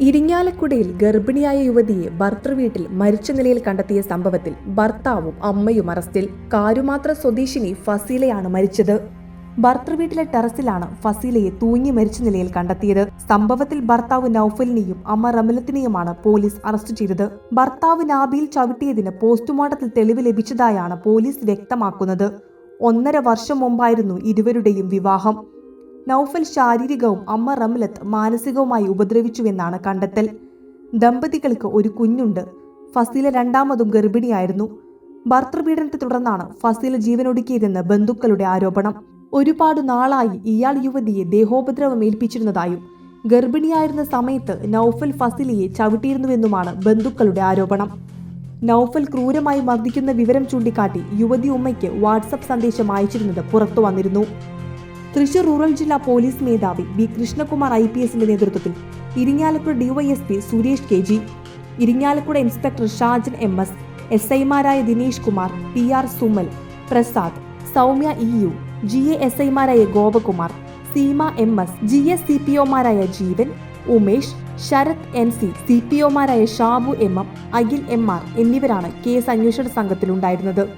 ഇരിങ്ങാലക്കുടയിൽ ഗർഭിണിയായ യുവതിയെ ഭർതൃവീട്ടിൽ മരിച്ച നിലയിൽ കണ്ടെത്തിയ സംഭവത്തിൽ ഭർത്താവും അമ്മയും അറസ്റ്റിൽ. കാരുമാത്ര സ്വദേശിനി ഫസീലയാണ് മരിച്ചത്. ഭർതൃവീട്ടിലെ ടെറസിലാണ് ഫസീലയെ തൂങ്ങി മരിച്ച നിലയിൽ കണ്ടെത്തിയത്. സംഭവത്തിൽ ഭർത്താവ് നൌഫലിനെയും അമ്മ റമലത്തിനെയുമാണ് പോലീസ് അറസ്റ്റ് ചെയ്തത്. ഭർത്താവ് നാഭിയിൽ ചവിട്ടിയതിന് പോസ്റ്റ്മോർട്ടത്തിൽ തെളിവ് ലഭിച്ചതായാണ് പോലീസ് വ്യക്തമാക്കുന്നത്. 1.5 വർഷം മുമ്പായിരുന്നു ഇരുവരുടെയും വിവാഹം. നൌഫൽ ശാരീരികവും അമ്മ റംലത്ത് മാനസികവുമായി ഉപദ്രവിച്ചുവെന്നാണ് കണ്ടെത്തൽ. ദമ്പതികൾക്ക് ഒരു കുഞ്ഞുണ്ട്. ഫസീല രണ്ടാമതും ഗർഭിണിയായിരുന്നു. ഭർതൃപീഡനത്തെ തുടർന്നാണ് ഫസീല ജീവനൊടുക്കിയതെന്ന് ബന്ധുക്കളുടെ ആരോപണം. ഒരുപാട് നാളായി ഇയാൾ യുവതിയെ ദേഹോപദ്രവം ഏൽപ്പിച്ചിരുന്നതായും ഗർഭിണിയായിരുന്ന സമയത്ത് നൌഫൽ ഫസീലയെ ചവിട്ടിയിരുന്നുവെന്നുമാണ് ബന്ധുക്കളുടെ ആരോപണം. നൌഫൽ ക്രൂരമായി മർദ്ദിക്കുന്ന വിവരം ചൂണ്ടിക്കാട്ടി യുവതി ഉമ്മയ്ക്ക് വാട്സപ്പ് സന്ദേശം അയച്ചിരുന്നത് പുറത്തു വന്നിരുന്നു. തൃശൂർ റൂറൽ ജില്ലാ പോലീസ് മേധാവി ബി കൃഷ്ണകുമാർ IPSന്റെ നേതൃത്വത്തിൽ Irinjalakuda DYSP Suresh KG, Irinjalakuda inspector Shajan MS, SIമാരായ Dinesh Kumar, PR Sumal, Prasad, Soumya EU, GA SIമാരായ ഗോപകുമാർ, സീമ MS, GS CPOമാരായ ജീവൻ, ഉമേഷ്, ശരത് NC, CPOമാരായ ഷാബു MM, അഖിൽ MR എന്നിവരാണ് കേസ് അന്വേഷണ സംഘത്തിലുണ്ടായിരുന്നത്.